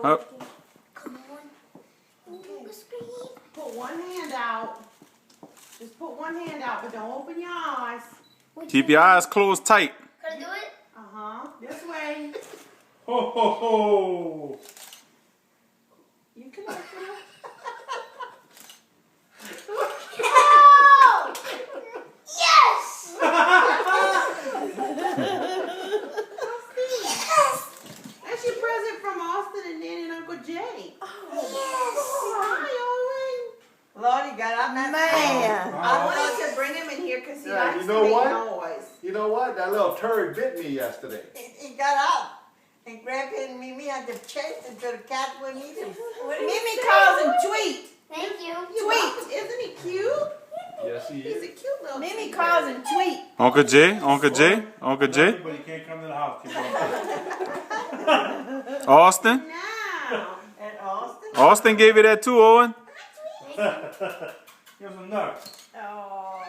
Up. Come on. Okay. Put one hand out. Just put one hand out, but don't open your eyes. Keep your eyes closed tight. Can I do it? Uh-huh. This way. Ho ho ho! You can open it. Oh! Yes! That's your present from Austin and Nanny and Uncle Jay. Yes! Hi, Lord, you got out that Man. phone. I wanted to bring him in here because he Yeah, likes you know to make what? noise. You know what? That little turd bit me yesterday. He got up. And Grandpa and Mimi had to chase him so the cat wouldn't eat him. Mimi calls him Tweet. Thank you. Tweet. Isn't he cute? Yes, he He's a is. cute little Mimi Tweet. calls him Tweet. Uncle Jay, Uncle Jay, Uncle Jay. But he can't come to the house. Austin. Now. And Austin. Austin gave you that too, Owen. Here's some nuts. Oh.